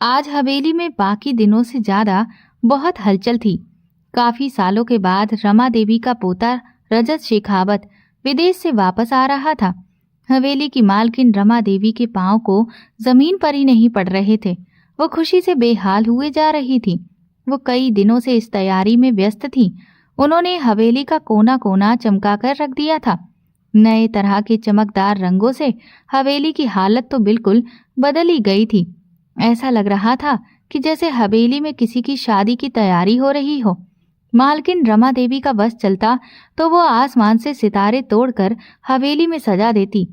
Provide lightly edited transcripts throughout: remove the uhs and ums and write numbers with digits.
आज हवेली में बाकी दिनों से ज्यादा बहुत हलचल थी। काफी सालों के बाद रमा देवी का पोता रजत शेखावत विदेश से वापस आ रहा था। हवेली की मालकिन रमा देवी के पांव को जमीन पर ही नहीं पड़ रहे थे। वो खुशी से बेहाल हुए जा रही थी। वो कई दिनों से इस तैयारी में व्यस्त थी। उन्होंने हवेली का कोना कोना चमकाकर रख दिया था। नए तरह के चमकदार रंगों से हवेली की हालत तो बिल्कुल बदल ही गई थी। ऐसा लग रहा था कि जैसे हवेली में किसी की शादी की तैयारी हो रही हो। मालकिन रमा देवी का बस चलता तो वो आसमान से सितारे तोड़कर हवेली में सजा देती।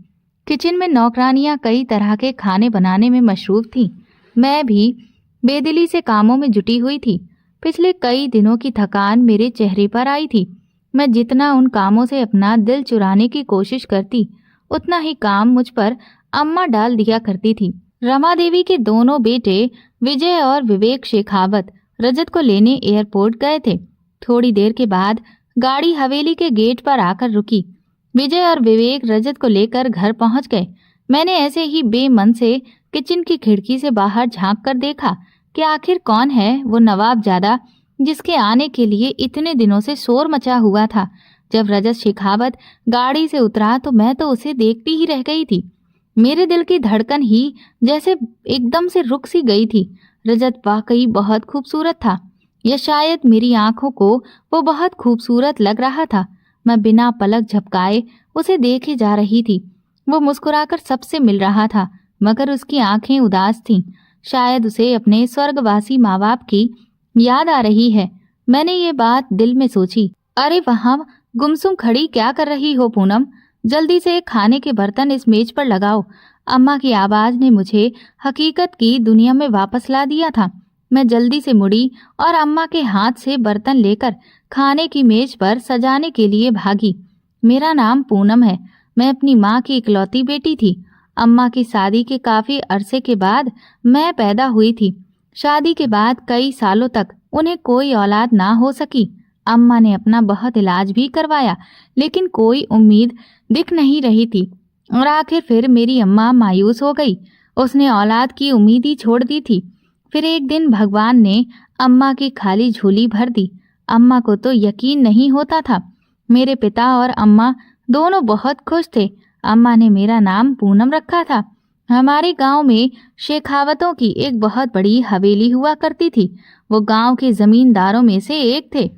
किचन में नौकरानियां कई तरह के खाने बनाने में मशरूफ थीं। मैं भी बेदिली से कामों में जुटी हुई थी। पिछले कई दिनों की थकान मेरे चेहरे पर आई थी। मैं जितना उन कामों से अपना दिल चुराने की कोशिश करती, उतना ही काम मुझ पर अम्मा डाल दिया करती थी। रमा देवी के दोनों बेटे विजय और विवेक शेखावत रजत को लेने एयरपोर्ट गए थे। थोड़ी देर के बाद गाड़ी हवेली के गेट पर आकर रुकी। विजय और विवेक रजत को लेकर घर पहुंच गए। मैंने ऐसे ही बेमन से किचन की खिड़की से बाहर झांक कर देखा कि आखिर कौन है वो नवाबजादा जिसके आने के लिए इतने दिनों से शोर मचा हुआ था। जब रजत शेखावत गाड़ी से उतरा तो मैं तो उसे देखती ही रह गई थी। मेरे दिल की धड़कन ही जैसे एकदम से रुक सी गई थी। रजत वाकई बहुत खूबसूरत था, या शायद मेरी आंखों को वो बहुत खूबसूरत लग रहा था। मैं बिना पलक झपकाए उसे देखे जा रही थी। वो मुस्कुराकर सबसे मिल रहा था, मगर उसकी आंखें उदास थीं। शायद उसे अपने स्वर्गवासी माँ बाप की याद आ रही है। मैंने ये बात दिल में सोची। अरे वहां गुमसुम खड़ी क्या कर रही हो पूनम? जल्दी से खाने के बर्तन इस मेज पर लगाओ। अम्मा की आवाज ने मुझे हकीकत की दुनिया में वापस ला दिया था। मैं जल्दी से मुड़ी और अम्मा के हाथ से बर्तन लेकर खाने की मेज पर सजाने के लिए भागी। मेरा नाम पूनम है। मैं अपनी माँ की इकलौती बेटी थी। अम्मा की शादी के काफी अरसे के बाद मैं पैदा हुई थी। शादी के बाद कई सालों तक उन्हें कोई औलाद ना हो सकी। अम्मा ने अपना बहुत इलाज भी करवाया, लेकिन कोई उम्मीद दिख नहीं रही थी। और आखिर फिर मेरी अम्मा मायूस हो गई। उसने औलाद की उम्मीद ही छोड़ दी थी। फिर एक दिन भगवान ने अम्मा की खाली झोली भर दी। अम्मा को तो यकीन नहीं होता था। मेरे पिता और अम्मा दोनों बहुत खुश थे। अम्मा ने मेरा नाम पूनम रखा था। हमारे गांव में शेखावतों की एक बहुत बड़ी हवेली हुआ करती थी। वो गांव के जमींदारों में से एक थे।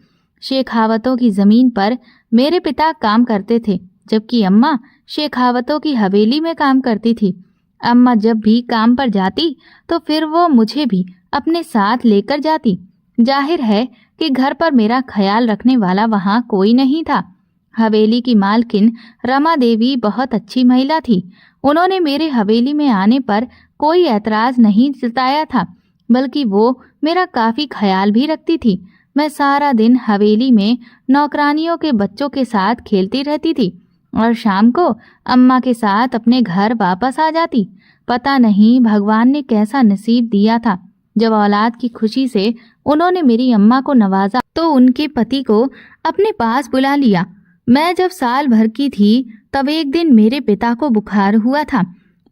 शेखावतों की जमीन पर मेरे पिता काम करते थे, जबकि अम्मा शेखावतों की हवेली में काम करती थी। अम्मा जब भी काम पर जाती तो फिर वो मुझे भी अपने साथ लेकर जाती। जाहिर है कि घर पर मेरा ख्याल रखने वाला वहाँ कोई नहीं था। हवेली की मालकिन रमा देवी बहुत अच्छी महिला थी। उन्होंने मेरे हवेली में आने पर कोई ऐतराज नहीं जताया था, बल्कि वो मेरा काफी ख्याल भी रखती थी। मैं सारा दिन हवेली में नौकरानियों के बच्चों के साथ खेलती रहती थी और शाम को अम्मा के साथ अपने घर वापस आ जाती। पता नहीं भगवान ने कैसा नसीब दिया था। जब औलाद की खुशी से उन्होंने मेरी अम्मा को नवाजा तो उनके पति को अपने पास बुला लिया। मैं जब साल भर की थी तब एक दिन मेरे पिता को बुखार हुआ था।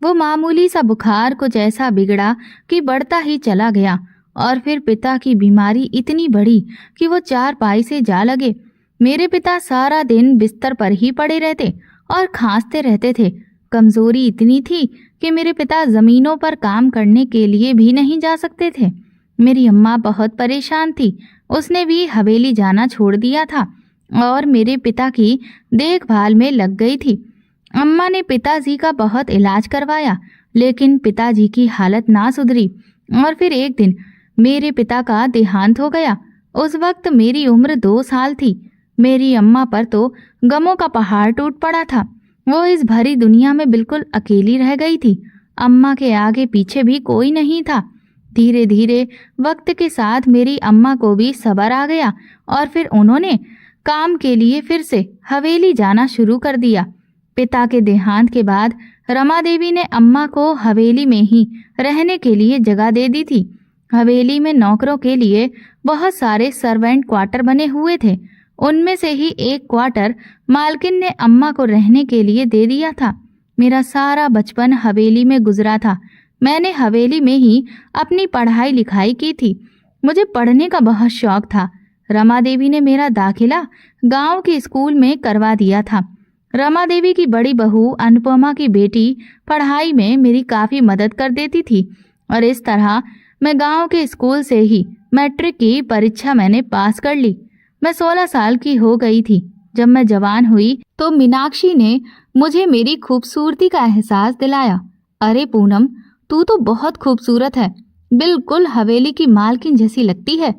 वो मामूली सा बुखार कुछ ऐसा बिगड़ा कि बढ़ता ही चला गया, और फिर पिता की बीमारी इतनी बढ़ी कि वो चारपाई से जा लगे। मेरे पिता सारा दिन बिस्तर पर ही पड़े रहते और खांसते रहते थे। कमजोरी इतनी थी कि मेरे पिता जमीनों पर काम करने के लिए भी नहीं जा सकते थे। मेरी अम्मा बहुत परेशान थी। उसने भी हवेली जाना छोड़ दिया था और मेरे पिता की देखभाल में लग गई थी। अम्मा ने पिताजी का बहुत इलाज करवाया, लेकिन पिताजी की हालत ना सुधरी और फिर एक दिन मेरे पिता का देहांत हो गया। उस वक्त मेरी उम्र 2 साल थी। मेरी अम्मा पर तो गमों का पहाड़ टूट पड़ा था। वो इस भरी दुनिया में बिल्कुल अकेली रह गई थी। अम्मा के आगे पीछे भी कोई नहीं था। धीरे धीरे वक्त के साथ मेरी अम्मा को भी सब्र आ गया और फिर उन्होंने काम के लिए फिर से हवेली जाना शुरू कर दिया। पिता के देहांत के बाद रमा देवी ने अम्मा को हवेली में ही रहने के लिए जगह दे दी थी। हवेली में नौकरों के लिए बहुत सारे सर्वेंट क्वार्टर बने हुए थे। उनमें से ही एक क्वार्टर मालकिन ने अम्मा को रहने के लिए दे दिया था। मेरा सारा बचपन हवेली में गुजरा था। मैंने हवेली में ही अपनी पढ़ाई लिखाई की थी। मुझे पढ़ने का बहुत शौक था। रमा देवी ने मेरा दाखिला गांव के स्कूल में करवा दिया था। रमा देवी की बड़ी बहू अनुपमा की बेटी पढ़ाई में मेरी काफ़ी मदद कर देती थी और इस तरह मैं गांव के स्कूल से ही मैट्रिक की परीक्षा मैंने पास कर ली। मैं 16 साल की हो गई थी। जब मैं जवान हुई तो मीनाक्षी ने मुझे मेरी खूबसूरती का एहसास दिलाया। अरे पूनम, तू तो बहुत खूबसूरत है, बिल्कुल हवेली की मालकिन जैसी लगती है।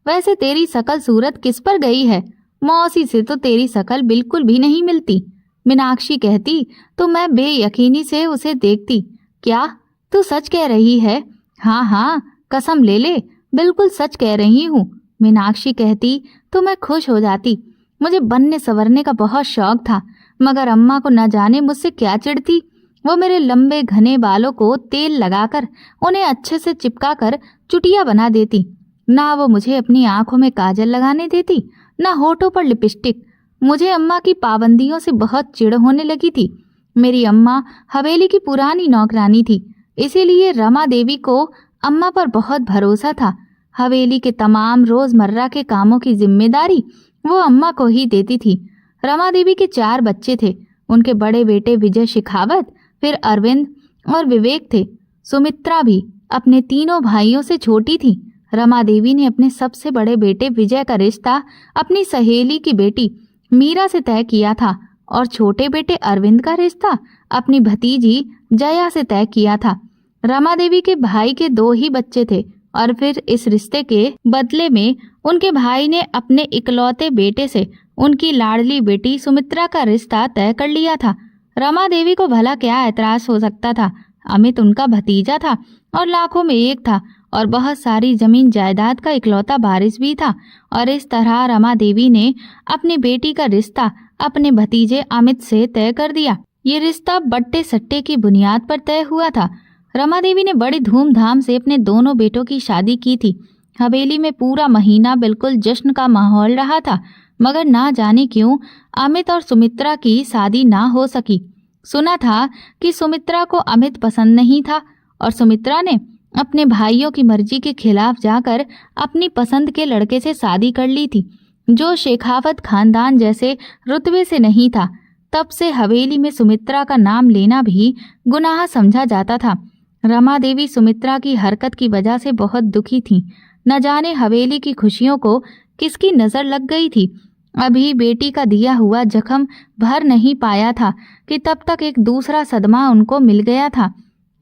वैसे तेरी शकल सूरत किस पर गई है? मौसी से तो तेरी शकल बिल्कुल भी नहीं मिलती। मीनाक्षी कहती तो मैं बेयकीनी से उसे देखती। क्या तू सच कह रही है? हाँ हाँ, कसम ले ले, बिल्कुल सच कह रही हूँ। मीनाक्षी कहती तो मैं खुश हो जाती। मुझे बनने संवरने का बहुत शौक था, मगर अम्मा को न जाने मुझसे क्या चिढ़ती। वो मेरे लंबे घने बालों को तेल लगाकर उन्हें अच्छे से चिपका कर चुटिया बना देती। ना वो मुझे अपनी आंखों में काजल लगाने देती, ना होठों पर लिपस्टिक। मुझे अम्मा की पाबंदियों से बहुत चिढ़ होने लगी थी। मेरी अम्मा हवेली की पुरानी नौकरानी थी, इसीलिए रमा देवी को अम्मा पर बहुत भरोसा था। हवेली के तमाम रोजमर्रा के कामों की जिम्मेदारी वो अम्मा को ही देती थी। रमा देवी के 4 बच्चे थे। उनके बड़े बेटे विजय शेखावत, फिर अरविंद और विवेक थे। सुमित्रा भी अपने तीनों भाइयों से छोटी थी। रमा देवी ने अपने सबसे बड़े बेटे विजय का रिश्ता अपनी सहेली की बेटी मीरा से तय किया था और छोटे बेटे अरविंद का रिश्ता अपनी भतीजी जया से तय किया था। रमा देवी के भाई के 2 ही बच्चे थे और फिर इस रिश्ते के बदले में उनके भाई ने अपने इकलौते बेटे से उनकी लाडली बेटी सुमित्रा का रिश्ता तय कर लिया था। रमा देवी को भला क्या ऐतराज हो सकता था? अमित उनका भतीजा था और लाखों में एक था और बहुत सारी जमीन जायदाद का इकलौता वारिस भी था। और इस तरह रमा देवी ने अपनी बेटी का रिश्ता अपने भतीजे अमित से तय कर दिया। ये रिश्ता बट्टे सट्टे की बुनियाद पर तय हुआ था। रमा देवी ने बड़ी धूमधाम से अपने दोनों बेटों की शादी की थी। हवेली में पूरा महीना बिल्कुल जश्न का माहौल रहा था, मगर ना जाने क्यों अमित और सुमित्रा की शादी ना हो सकी। सुना था कि सुमित्रा को अमित पसंद नहीं था और सुमित्रा ने अपने भाइयों की मर्जी के खिलाफ जाकर अपनी पसंद के लड़के से शादी कर ली थी, जो शेखावत खानदान जैसे रुतबे से नहीं था। तब से हवेली में सुमित्रा का नाम लेना भी गुनाह समझा जाता था। रमा देवी सुमित्रा की हरकत की वजह से बहुत दुखी थीं। न जाने हवेली की खुशियों को किसकी नज़र लग गई थी। अभी बेटी का दिया हुआ जख्म भर नहीं पाया था कि तब तक एक दूसरा सदमा उनको मिल गया था।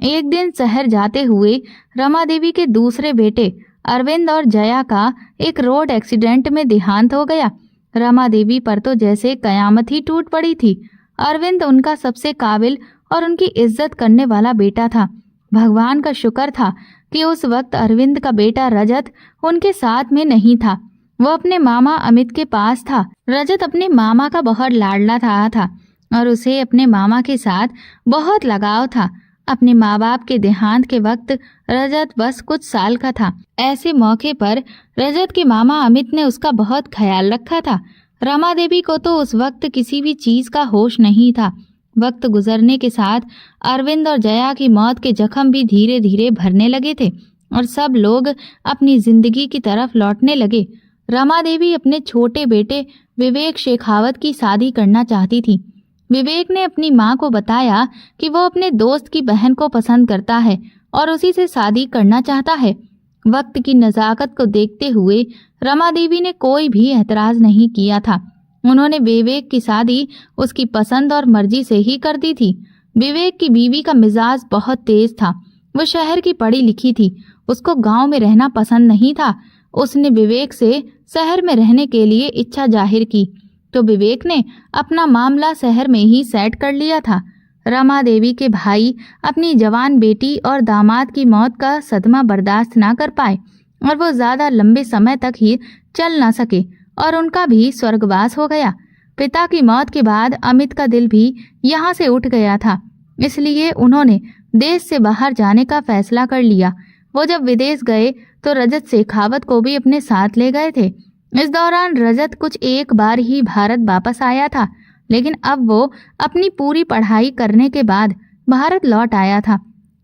एक दिन शहर जाते हुए रमा देवी के दूसरे बेटे अरविंद और जया का एक रोड एक्सीडेंट में देहांत हो गया। रमा देवी पर तो जैसे कयामत ही टूट पड़ी थी। अरविंद उनका सबसे काबिल और उनकी इज्जत करने वाला बेटा था। भगवान का शुक्र था कि उस वक्त अरविंद का बेटा रजत उनके साथ में नहीं था। वो अपने मामा अमित के पास था। रजत अपने मामा का बहुत लाडला था और उसे अपने मामा के साथ बहुत लगाव था। अपने माँ बाप के देहांत के वक्त रजत बस कुछ साल का था। ऐसे मौके पर रजत के मामा अमित ने उसका बहुत ख्याल रखा था। रमा देवी को तो उस वक्त किसी भी चीज का होश नहीं था। वक्त गुजरने के साथ अरविंद और जया की मौत के जख्म भी धीरे धीरे भरने लगे थे और सब लोग अपनी जिंदगी की तरफ लौटने लगे। रमा देवी अपने छोटे बेटे विवेक शेखावत की शादी करना चाहती थी। विवेक ने अपनी माँ को बताया कि वो अपने दोस्त की बहन को पसंद करता है और उसी से शादी करना चाहता है। वक्त की नज़ाकत को देखते हुए रमा देवी ने कोई भी एतराज़ नहीं किया था। उन्होंने विवेक की शादी उसकी पसंद और मर्जी से ही कर दी थी। विवेक की बीवी का मिजाज बहुत तेज था। वो शहर की पढ़ी लिखी थी। उसको गांव में रहना पसंद नहीं था। उसने विवेक से शहर में रहने के लिए इच्छा जाहिर की तो विवेक ने अपना मामला शहर में ही सेट कर लिया था। रमा देवी के भाई अपनी जवान बेटी और दामाद की मौत का सदमा बर्दाश्त ना कर पाए और वो ज़्यादा लंबे समय तक ही चल ना सके और उनका भी स्वर्गवास हो गया। पिता की मौत के बाद अमित का दिल भी यहाँ से उठ गया था, इसलिए उन्होंने देश से बाहर जाने का फैसला कर लिया। वो जब विदेश गए तो रजत शेखावत को भी अपने साथ ले गए थे। इस दौरान रजत कुछ एक बार ही भारत वापस आया था, लेकिन अब वो अपनी पूरी पढ़ाई करने के बाद भारत लौट आया था।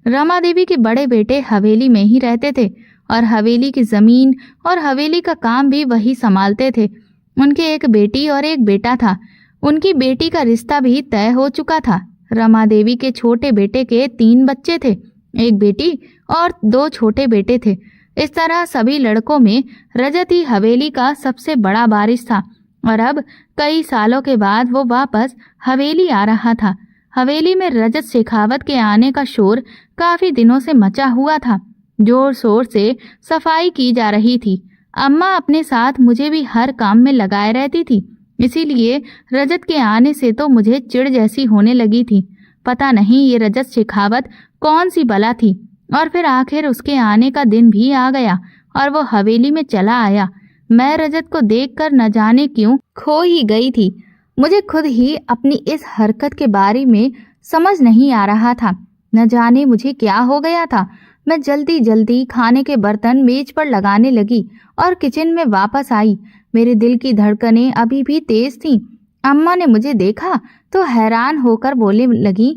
रमा देवी के बड़े बेटे हवेली में ही रहते थे और हवेली की जमीन और हवेली का काम भी वही संभालते थे। उनके एक बेटी और एक बेटा था। उनकी बेटी का रिश्ता भी तय हो चुका था। रमा देवी के छोटे बेटे के 3 बच्चे थे, एक बेटी और 2 छोटे बेटे थे। इस तरह सभी लड़कों में रजत ही हवेली का सबसे बड़ा वारिस था और अब कई सालों के बाद वो वापस हवेली आ रहा था। हवेली में रजत शेखावत के आने का शोर काफी दिनों से मचा हुआ था। जोर शोर से सफाई की जा रही थी। अम्मा अपने साथ मुझे भी हर काम में लगाए रहती थी, इसीलिए रजत के आने से तो मुझे चिढ़ जैसी होने लगी थी। पता नहीं ये रजत शेखावत कौन सी बला थी। और फिर आखिर उसके आने का दिन भी आ गया और वो हवेली में चला आया। मैं रजत को देखकर न जाने क्यों खो ही गई थी। मुझे खुद ही अपनी इस हरकत के बारे में समझ नहीं आ रहा था। न जाने मुझे क्या हो गया था। मैं जल्दी जल्दी खाने के बर्तन मेज पर लगाने लगी और किचन में वापस आई। मेरे दिल की धड़कनें अभी भी तेज थीं। अम्मा ने मुझे देखा तो हैरान होकर बोलने लगी,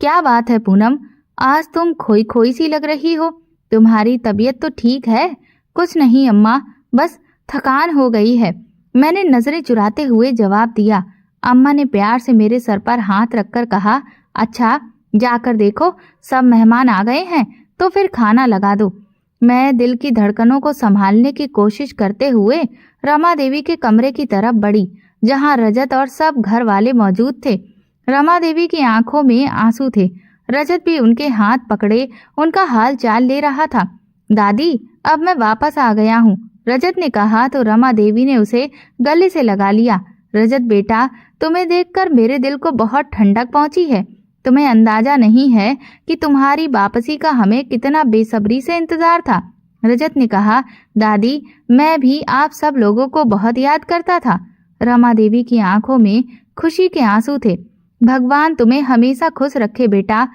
क्या बात है पूनम, आज तुम खोई खोई सी लग रही हो। तुम्हारी तबीयत तो ठीक है? कुछ नहीं अम्मा, बस थकान हो गई है, मैंने नजरें चुराते हुए जवाब दिया। अम्मा ने प्यार से मेरे सर पर हाथ रखकर कहा, अच्छा जाकर देखो सब मेहमान आ गए हैं तो फिर खाना लगा दो। मैं दिल की धड़कनों को संभालने की कोशिश करते हुए रमा देवी के कमरे की तरफ बढ़ी, जहां रजत और सब घर वाले मौजूद थे। रमा देवी की आंखों में आंसू थे। रजत भी उनके हाथ पकड़े उनका हाल चाल ले रहा था। दादी, अब मैं वापस आ गया हूँ, रजत ने कहा तो रमा देवी ने उसे गले से लगा लिया। रजत बेटा, तुम्हें देखकर मेरे दिल को बहुत ठंडक पहुंची है। तुम्हें अंदाजा नहीं है कि तुम्हारी वापसी का हमें कितना बेसब्री से इंतजार था। रजत ने कहा, दादी मैं भी आप सब लोगों को बहुत याद करता था। रमा देवी की आंखों में खुशी के आंसू थे। भगवान तुम्हें हमेशा खुश रखे बेटा।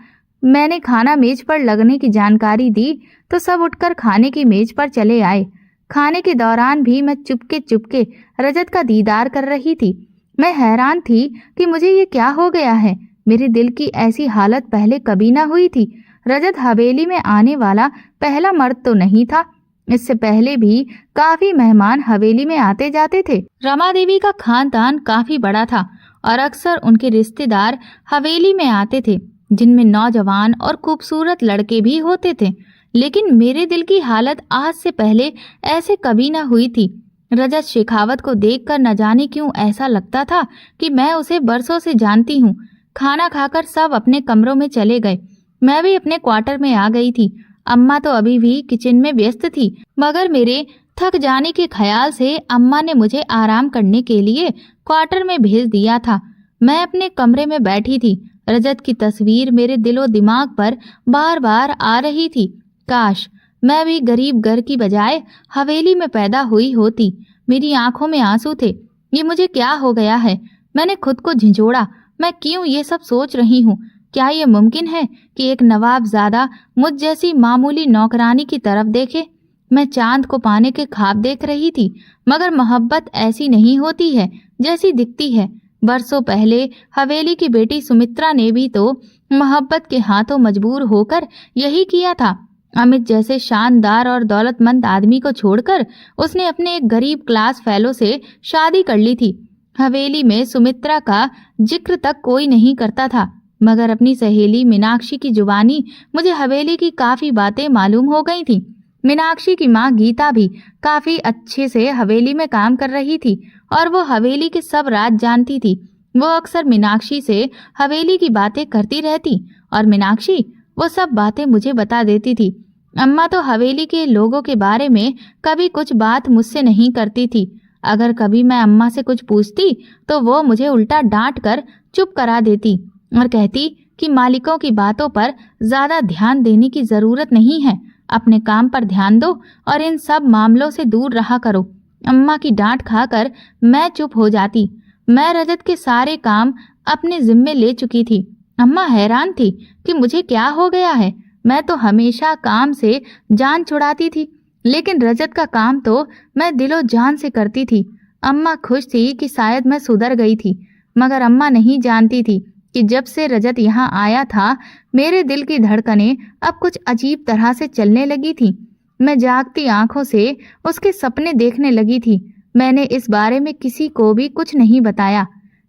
मैंने खाना मेज पर लगने की जानकारी दी तो सब उठकर खाने की मेज पर चले आए। खाने के दौरान भी मैं चुपके चुपके रजत का दीदार कर रही थी। मैं हैरान थी कि मुझे ये क्या हो गया है। मेरे दिल की ऐसी हालत पहले कभी ना हुई थी। रजत हवेली में आने वाला पहला मर्द तो नहीं था। इससे पहले भी काफी मेहमान हवेली में आते जाते थे। रमा देवी का खानदान काफी बड़ा था और अक्सर उनके रिश्तेदार हवेली में आते थे, जिनमें नौजवान और खूबसूरत लड़के भी होते थे। लेकिन मेरे दिल की हालत आज से पहले ऐसे कभी ना हुई थी। रजत शेखावत को देखकर न जाने क्यों ऐसा लगता था कि मैं उसे बरसों से जानती हूँ। खाना खाकर सब अपने कमरों में चले गए। मैं भी अपने क्वार्टर में आ गई थी। अम्मा तो अभी भी किचन में व्यस्त थी, मगर मेरे थक जाने के ख्याल से अम्मा ने मुझे आराम करने के लिए क्वार्टर में भेज दिया था। मैं अपने कमरे में बैठी थी। रजत की तस्वीर मेरे दिलो दिमाग पर बार बार आ रही थी। काश मैं भी गरीब घर की बजाय हवेली में पैदा हुई होती। मेरी आंखों में आंसू थे। ये मुझे क्या हो गया है? मैंने खुद को झिझोड़ा। मैं क्यों ये सब सोच रही हूँ? क्या ये मुमकिन है कि एक नवाबजादा मुझ जैसी मामूली नौकरानी की तरफ देखे? मैं चांद को पाने के ख्वाब देख रही थी, मगर मोहब्बत ऐसी नहीं होती है जैसी दिखती है। बरसों पहले हवेली की बेटी सुमित्रा ने भी तो मोहब्बत के हाथों मजबूर होकर यही किया था। अमित जैसे शानदार और दौलतमंद आदमी को छोड़कर उसने अपने एक गरीब क्लास फेलो से शादी कर ली थी। हवेली में सुमित्रा का जिक्र तक कोई नहीं करता था, मगर अपनी सहेली मीनाक्षी की जुबानी मुझे हवेली की काफी बातें मालूम हो गई थी। मीनाक्षी की माँ गीता भी काफी अच्छे से हवेली में काम कर रही थी और वो हवेली के सब राज जानती थी। वो अक्सर मीनाक्षी से हवेली की बातें करती रहती और मीनाक्षी वो सब बातें मुझे बता देती थी। अम्मा तो हवेली के लोगों के बारे में कभी कुछ बात मुझसे नहीं करती थी। अगर कभी मैं अम्मा से कुछ पूछती तो वो मुझे उल्टा डांट कर चुप करा देती और कहती कि मालिकों की बातों पर ज्यादा ध्यान देने की जरूरत नहीं है, अपने काम पर ध्यान दो और इन सब मामलों से दूर रहा करो। अम्मा की डांट खाकर मैं चुप हो जाती। मैं रजत के सारे काम अपने जिम्मे ले चुकी थी। अम्मा हैरान थी कि मुझे क्या हो गया है। मैं तो हमेशा काम से जान छुड़ाती थी, लेकिन रजत का काम तो मैं दिलो जान से करती थी। अम्मा खुश थी कि शायद मैं सुधर गई थी, मगर अम्मा नहीं जानती थी कि जब से रजत यहाँ आया था, मेरे दिल की धड़कनें अब कुछ अजीब तरह से चलने लगी थी। मैं जागती आंखों से उसके सपने देखने लगी थी। मैंने इस बारे में किसी को भी कुछ नहीं बताया।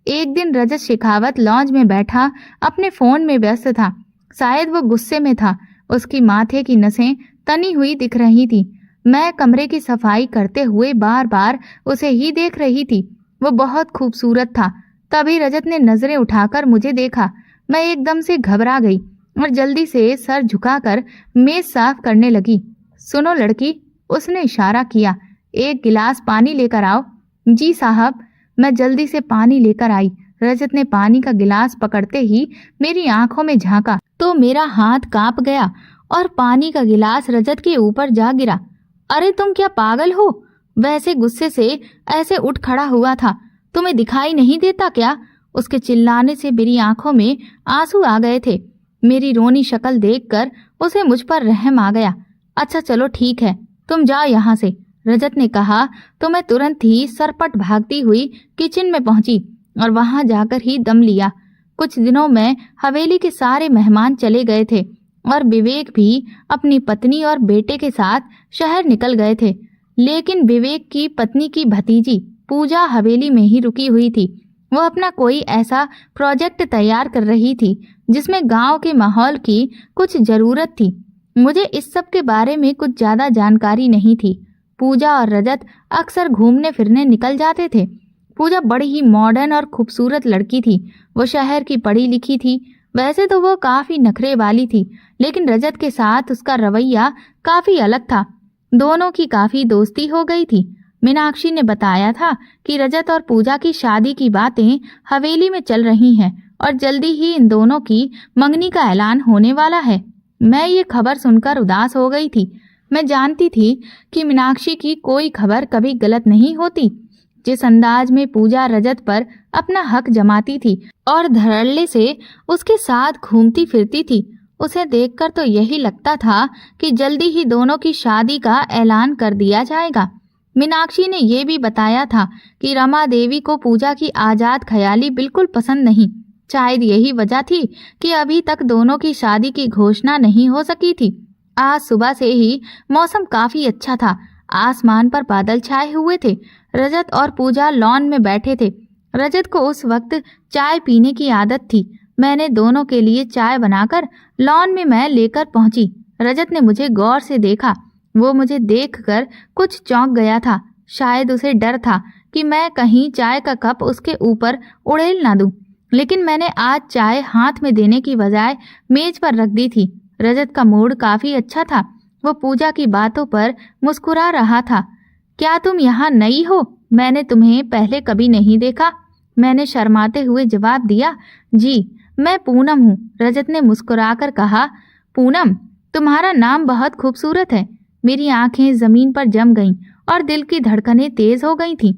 एक दिन रजत शेखावत लॉन्ज में बैठा अपने फोन में व्यस्त था। शायद वो गुस्से में था। उसकी माथे की नसें तनी हुई दिख रही थी। मैं कमरे की सफाई करते हुए बार बार उसे ही देख रही थी। वो बहुत खूबसूरत था। तभी रजत ने नजरें उठाकर मुझे देखा। मैं एकदम से घबरा गई और जल्दी से सर झुकाकर मेज साफ करने लगी। सुनो लड़की, उसने इशारा किया, एक गिलास पानी लेकर आओ। जी साहब। मैं जल्दी से पानी लेकर आई। रजत ने पानी का गिलास पकड़ते ही मेरी आंखों में झांका तो मेरा हाथ कांप गया और पानी का गिलास रजत के ऊपर जा गिरा। अरे तुम क्या पागल हो? वैसे गुस्से से ऐसे उठ खड़ा हुआ था। तुम्हें दिखाई नहीं देता क्या? उसके चिल्लाने से मेरी आंखों में आंसू आ गए थे। मेरी रोनी शक्ल देखकर उसे मुझ पर रहम आ गया। अच्छा चलो ठीक है, तुम जाओ यहाँ से, रजत ने कहा तो मैं तुरंत ही सरपट भागती हुई किचन में पहुंची और वहां जाकर ही दम लिया। कुछ दिनों में हवेली के सारे मेहमान चले गए थे और विवेक भी अपनी पत्नी और बेटे के साथ शहर निकल गए थे। लेकिन विवेक की पत्नी की भतीजी पूजा हवेली में ही रुकी हुई थी। वो अपना कोई ऐसा प्रोजेक्ट तैयार कर रही थी जिसमें गांव के माहौल की कुछ जरूरत थी। मुझे इस सब के बारे में कुछ ज्यादा जानकारी नहीं थी। पूजा और रजत अक्सर घूमने फिरने निकल जाते थे। पूजा बड़ी ही मॉडर्न और खूबसूरत लड़की थी। वो शहर की पढ़ी लिखी थी। वैसे तो वो काफी नखरे वाली थी, लेकिन रजत के साथ उसका रवैया काफी अलग था। दोनों की काफी दोस्ती हो गई थी। मीनाक्षी ने बताया था कि रजत और पूजा की शादी की बातें हवेली में चल रही हैं और जल्दी ही इन दोनों की मंगनी का ऐलान होने वाला है। मैं ये खबर सुनकर उदास हो गई थी। मैं जानती थी कि मीनाक्षी की कोई खबर कभी गलत नहीं होती। जिस अंदाज में पूजा रजत पर अपना हक जमाती थी और धड़ल्ले से उसके साथ घूमती फिरती थी, उसे देखकर तो यही लगता था कि जल्दी ही दोनों की शादी का ऐलान कर दिया जाएगा। मीनाक्षी ने यह भी बताया था कि रमा देवी को पूजा की आजाद ख्याली बिल्कुल पसंद नहीं। शायद यही वजह थी कि अभी तक दोनों की शादी की घोषणा नहीं हो सकी थी। आज सुबह से ही मौसम काफी अच्छा था। आसमान पर बादल छाए हुए थे। रजत और पूजा लॉन में बैठे थे। रजत को उस वक्त चाय पीने की आदत थी। मैंने दोनों के लिए चाय बनाकर लॉन में मैं लेकर पहुंची। रजत ने मुझे गौर से देखा। वो मुझे देखकर कुछ चौंक गया था। शायद उसे डर था कि मैं कहीं चाय का कप उसके ऊपर उड़ेल ना दूं। लेकिन मैंने आज चाय हाथ में देने की बजाय मेज पर रख दी थी। रजत का मूड काफी अच्छा था। वो पूजा की बातों पर मुस्कुरा रहा था। क्या तुम यहाँ नई हो? मैंने तुम्हें पहले कभी नहीं देखा। मैंने शर्माते हुए जवाब दिया। जी, मैं पूनम हूँ, रजत ने मुस्कुराकर कहा। पूनम, तुम्हारा नाम बहुत खूबसूरत है। मेरी आंखें जमीन पर जम गईं और दिल की धड़कनें तेज हो गई थीं।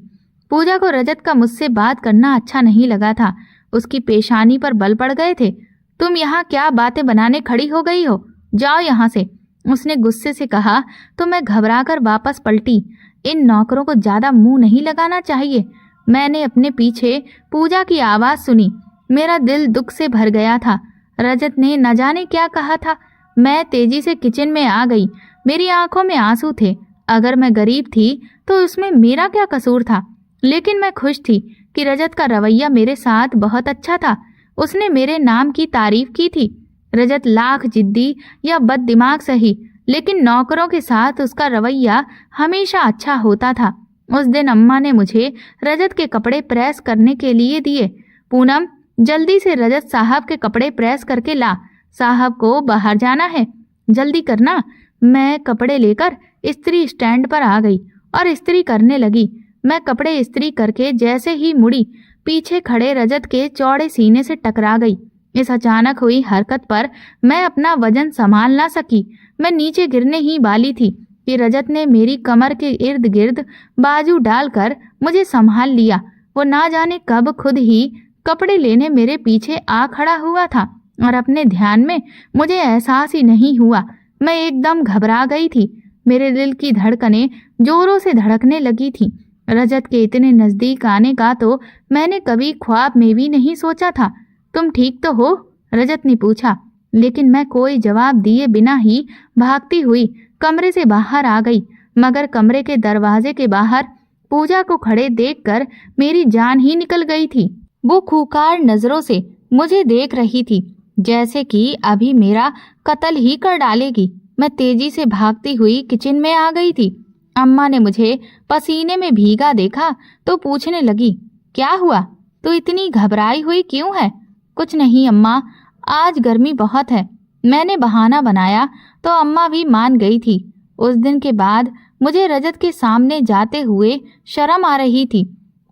पूजा को रजत का मुझसे बात करना अच्छा नहीं लगा था। उसकी पेशानी पर बल पड़ गए थे। तुम यहाँ क्या बातें बनाने खड़ी हो गई हो? जाओ यहाँ से, उसने गुस्से से कहा तो मैं घबराकर वापस पलटी। इन नौकरों को ज्यादा मुंह नहीं लगाना चाहिए। मैंने अपने पीछे पूजा की आवाज सुनी। मेरा दिल दुख से भर गया था। रजत ने न जाने क्या कहा था। मैं तेजी से किचन में आ गई। मेरी आंखों में आंसू थे। अगर मैं गरीब थी तो उसमें मेरा क्या कसूर था? लेकिन मैं खुश थी कि रजत का रवैया मेरे साथ बहुत अच्छा था। उसने मेरे नाम की तारीफ की थी। रजत लाख जिद्दी या बददिमाग सही, लेकिन नौकरों के साथ उसका रवैया हमेशा अच्छा होता था। उस दिन अम्मा ने मुझे रजत के कपड़े प्रेस करने के लिए दिए। पूनम, जल्दी से रजत साहब के कपड़े प्रेस करके ला। साहब को बाहर जाना है, जल्दी करना। मैं कपड़े लेकर इस्त्री स्टैंड पर आ गई और इस्त्री करने लगी। मैं कपड़े इस्त्री करके जैसे ही मुड़ी, पीछे खड़े रजत के चौड़े सीने से टकरा गई। इस अचानक हुई हरकत पर मैं अपना वजन संभाल ना सकी। मैं नीचे गिरने ही वाली थी कि रजत ने मेरी कमर के इर्द गिर्द बाजू डालकर मुझे संभाल लिया। वो ना जाने कब खुद ही कपड़े लेने मेरे पीछे आ खड़ा हुआ था और अपने ध्यान में मुझे एहसास ही नहीं हुआ। मैं एकदम घबरा गई थी। मेरे दिल की धड़कनें जोरों से धड़कने लगी थी। रजत के इतने नजदीक आने का तो मैंने कभी ख्वाब में भी नहीं सोचा था। तुम ठीक तो हो? रजत ने पूछा, लेकिन मैं कोई जवाब दिए बिना ही भागती हुई कमरे से बाहर आ गई। मगर कमरे के दरवाजे के बाहर पूजा को खड़े देखकर मेरी जान ही निकल गई थी। वो खूंखार नजरों से मुझे देख रही थी, जैसे कि अभी मेरा कत्ल ही कर डालेगी। मैं तेजी से भागती हुई किचन में आ गई थी। अम्मा ने मुझे पसीने में भीगा देखा तो पूछने लगी, क्या हुआ? तू इतनी घबराई हुई क्यों है? कुछ नहीं अम्मा, आज गर्मी बहुत है। मैंने बहाना बनाया तो अम्मा भी मान गई थी। उस दिन के बाद मुझे रजत के सामने जाते हुए शर्म आ रही थी।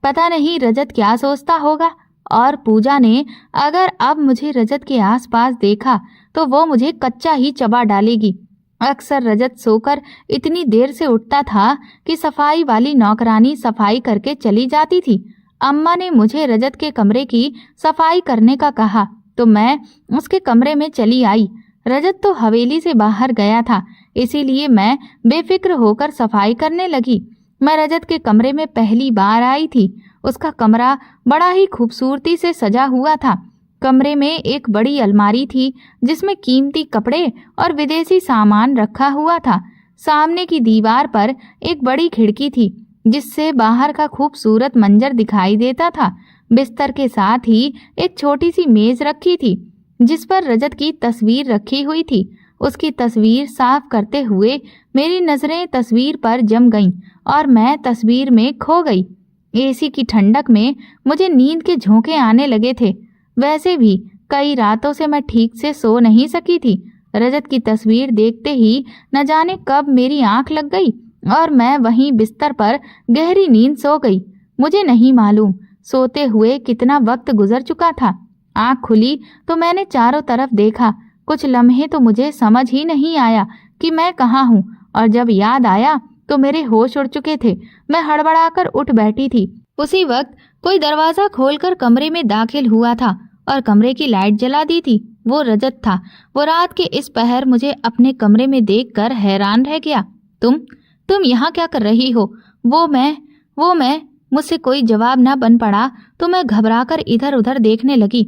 पता नहीं रजत क्या सोचता होगा, और पूजा ने अगर अब मुझे रजत के आसपास देखा तो वो मुझे कच्चा ही चबा डालेगी। अक्सर रजत सोकर इतनी देर से उठता था कि सफाई वाली नौकरानी सफाई करके चली जाती थी। अम्मा ने मुझे रजत के कमरे की सफाई करने का कहा तो मैं उसके कमरे में चली आई। रजत तो हवेली से बाहर गया था, इसीलिए मैं बेफिक्र होकर सफाई करने लगी। मैं रजत के कमरे में पहली बार आई थी। उसका कमरा बड़ा ही खूबसूरती से सजा हुआ था। कमरे में एक बड़ी अलमारी थी जिसमें कीमती कपड़े और विदेशी सामान रखा हुआ था। सामने की दीवार पर एक बड़ी खिड़की थी जिससे बाहर का खूबसूरत मंजर दिखाई देता था। बिस्तर के साथ ही एक छोटी सी मेज रखी थी जिस पर रजत की तस्वीर रखी हुई थी। उसकी तस्वीर साफ करते हुए मेरी नजरें तस्वीर पर जम गईं और मैं तस्वीर में खो गई। एसी की ठंडक में मुझे नींद के झोंके आने लगे थे। वैसे भी कई रातों से मैं ठीक से सो नहीं सकी थी। रजत की तस्वीर देखते ही न जाने कब मेरी आंख लग गई और मैं वहीं बिस्तर पर गहरी नींद सो गई। मुझे नहीं मालूम सोते हुए कितना वक्त गुजर चुका था। आंख खुली तो मैंने चारों तरफ देखा। कुछ लम्हे तो मुझे समझ ही नहीं आया कि मैं कहाँ हूँ, और जब याद आया तो मेरे होश उड़ चुके थे। मैं हड़बड़ाकर उठ बैठी थी। उसी वक्त कोई दरवाजा खोलकर कमरे में दाखिल हुआ था और कमरे की लाइट जला दी थी। वो रजत था। वो रात के इस पहर मुझे अपने कमरे में देखकर हैरान रह गया। तुम यहाँ क्या कर रही हो? वो मैं मुझसे कोई जवाब ना बन पड़ा तो मैं घबराकर इधर उधर देखने लगी।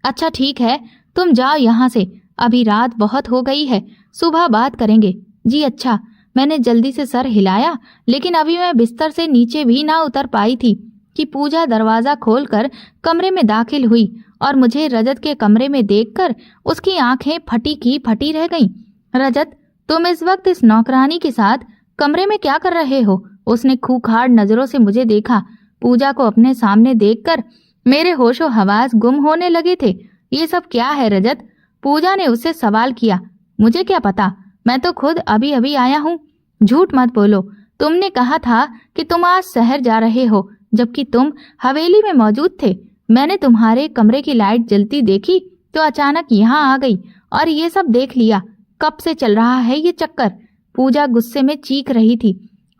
अच्छा ठीक है, तुम जाओ यहाँ से, अभी रात बहुत हो गई है, सुबह बात करेंगे। जी अच्छा। मैंने जल्दी से सर हिलाया, लेकिन अभी मैं बिस्तर से नीचे भी ना उतर पाई थी कि पूजा दरवाजा खोलकर कमरे में दाखिल हुई और मुझे रजत के कमरे में देखकर उसकी आंखें फटी की फटी रह गईं। रजत, तुम इस वक्त इस नौकरानी के साथ कमरे में क्या कर रहे हो? उसने खूंखार नजरों से मुझे देखा। पूजा को अपने सामने देखकर मेरे होशो हवास गुम होने लगे थे। ये सब क्या है रजत? पूजा ने उससे सवाल किया। मुझे क्या पता, मैं तो खुद अभी अभी आया हूँ। झूठ मत बोलो, तुमने कहा था कि तुम आज शहर जा रहे हो, जबकि तुम हवेली में मौजूद थे। मैंने तुम्हारे कमरे की लाइट जलती देखी तो अचानक यहाँ आ गई और ये सब देख लिया। कब से चल रहा है ये चक्कर? पूजा गुस्से में चीख रही थी।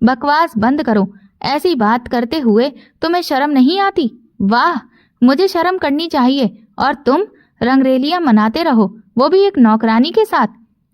बकवास बंद करो, ऐसी बात करते हुए तुम्हें शर्म नहीं आती? वाह, मुझे शर्म करनी चाहिए और तुम रंगरेलियां मनाते रहो, वो भी एक नौकरानी के साथ।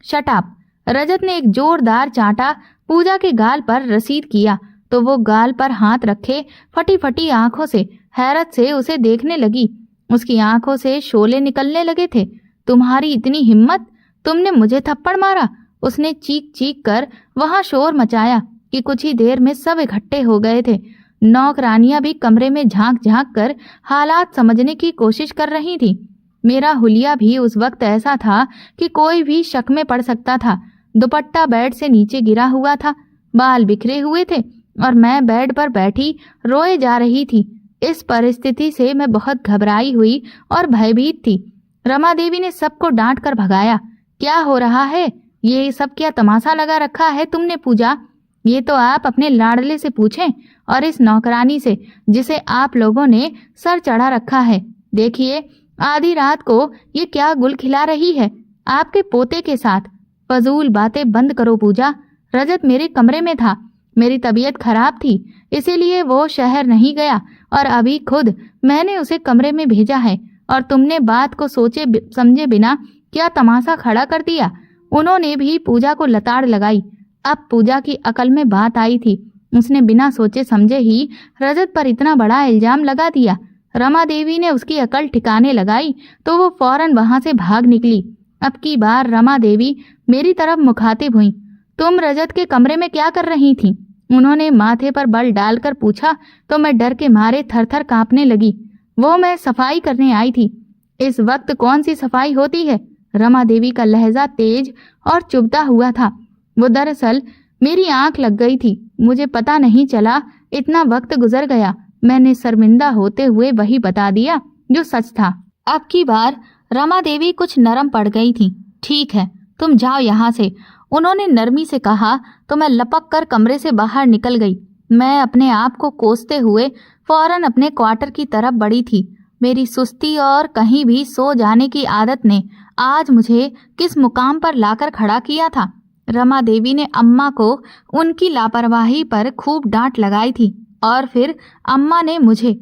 Shut up. रजत ने एक जोरदार चांटा पूजा के गाल पर रसीद किया तो वो गाल पर हाथ रखे फटी फटी आंखों से हैरत से उसे देखने लगी। उसकी आंखों से शोले निकलने लगे थे। तुम्हारी इतनी हिम्मत, तुमने मुझे थप्पड़ मारा? उसने चीख चीख कर वहां शोर मचाया कि कुछ ही देर में सब इकट्ठे हो गए थे। नौकरानियां भी कमरे में झांक झांक कर हालात समझने की कोशिश कर रही थी। मेरा हुलिया भी उस वक्त ऐसा था कि कोई भी शक में पड़ सकता था। दुपट्टा बेड से नीचे गिरा हुआ था, बाल बिखरे हुए थे और मैं बेड पर बैठी रोए जा रही थी। इस परिस्थिति से मैं बहुत घबराई हुई और भयभीत थी। रमा देवी ने सबको डांट कर भगाया। क्या हो रहा है? ये सब क्या तमाशा लगा रखा है तुमने पूजा? ये तो आप अपने लाडले से पूछें और इस नौकरानी से जिसे आप लोगों ने सर चढ़ा रखा है। देखिए, आधी रात को ये क्या गुल खिला रही है आपके पोते के साथ। फजूल बातें बंद करो पूजा। रजत मेरे कमरे में था, मेरी तबीयत खराब थी, इसीलिए वो शहर नहीं गया और अभी खुद मैंने उसे कमरे में भेजा है और तुमने बात को सोचे समझे बिना क्या तमाशा खड़ा कर दिया। उन्होंने भी पूजा को लताड़ लगाई। अब पूजा की अकल में बात आई थी। उसने बिना सोचे समझे ही रजत पर इतना बड़ा इल्जाम लगा दिया। रमा देवी ने उसकी अकल ठिकाने लगाई तो वो फौरन वहां से भाग निकली। अब की बार रमा देवी मेरी तरफ मुखातिब हुई। तुम रजत के कमरे में क्या कर रही थी? उन्होंने माथे पर बल डालकर पूछा तो मैं डर के मारे थर-थर कांपने लगी। वो मैं सफाई करने आई थी। इस वक्त कौन सी सफाई होती है? रमा देवी का लहजा तेज और चुभता हुआ था। वो दरअसल मेरी आंख लग गई थी। मुझे पता नहीं चला, इतना वक्त गुजर गया। मैंने शर्मिंदा होते हुए वही बता दिया जो सच था। अब की बार रमा देवी कुछ नरम पड़ गई थी। ठीक है, तुम जाओ यहाँ से, उन्होंने नरमी से कहा तो मैं लपक कर कमरे से बाहर निकल गई। मैं अपने आप को कोसते हुए फौरन अपने क्वार्टर की तरफ बढ़ी थी। मेरी सुस्ती और कहीं भी सो जाने की आदत ने आज मुझे किस मुकाम पर लाकर खड़ा किया था। रमा देवी ने अम्मा को उनकी लापरवाही पर खूब डांट लगाई थी और फिर अम्मा ने मुझे,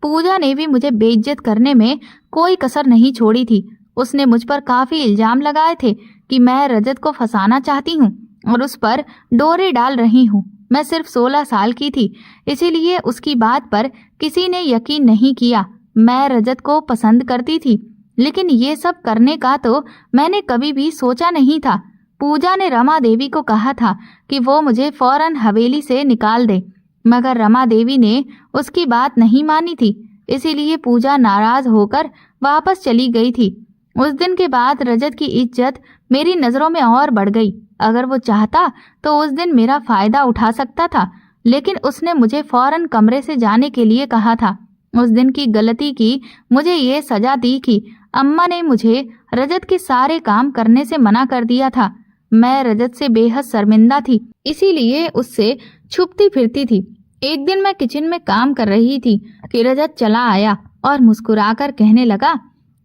पूजा ने भी मुझे बेइज्जत करने में कोई कसर नहीं छोड़ी थी। उसने मुझ पर काफी इल्जाम लगाए थे कि मैं रजत को फंसाना चाहती हूँ और उस पर डोरे डाल रही हूँ। मैं सिर्फ 16 साल की थी, इसीलिए उसकी बात पर किसी ने यकीन नहीं किया। मैं रजत को पसंद करती थी, लेकिन ये सब करने का तो मैंने कभी भी सोचा नहीं था। पूजा ने रमा देवी को कहा था कि वो मुझे फौरन हवेली से निकाल दे, मगर रमा देवी ने उसकी बात नहीं मानी थी, इसीलिए पूजा नाराज होकर वापस चली गई थी। उस दिन के बाद रजत की इज्जत मेरी नज़रों में और बढ़ गई। अगर वो चाहता तो उस दिन मेरा फायदा उठा सकता था, लेकिन उसने मुझे फौरन कमरे से जाने के लिए कहा था। उस दिन की गलती की मुझे ये सजा दी कि अम्मा ने मुझे रजत के सारे काम करने से मना कर दिया था। मैं रजत से बेहद शर्मिंदा थी, इसीलिए उससे छुपती फिरती थी। एक दिन मैं किचन में काम कर रही थी कि रजत चला आया और मुस्कुराकर कहने लगा,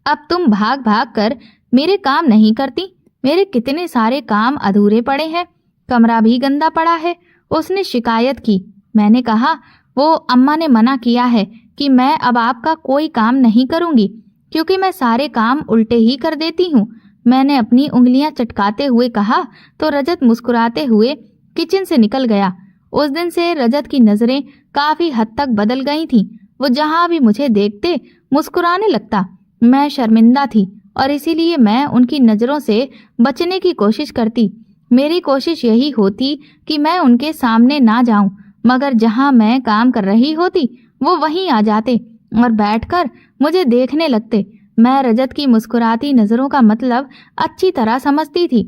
अब तुम भाग भाग कर मेरे काम नहीं करती। मेरे कितने सारे काम अधूरे पड़े हैं, कमरा भी गंदा पड़ा है। उसने शिकायत की। मैंने कहा, वो अम्मा ने मना किया है कि मैं अब आपका कोई काम नहीं करूंगी, क्योंकि मैं सारे काम उल्टे ही कर देती हूँ। मैंने अपनी उंगलियां चटकाते हुए कहा तो रजत मुस्कुराते हुए किचन से निकल गया। उस दिन से रजत की नजरें काफी हद तक बदल गई थीं। वो जहां भी मुझे देखते मुस्कुराने लगता। मैं शर्मिंदा थी और इसीलिए मैं उनकी नजरों से बचने की कोशिश करती। मेरी कोशिश यही होती कि मैं उनके सामने ना जाऊं, मगर जहां मैं काम कर रही होती वो वहीं आ जाते और बैठकर मुझे देखने लगते। मैं रजत की मुस्कुराती नजरों का मतलब अच्छी तरह समझती थी।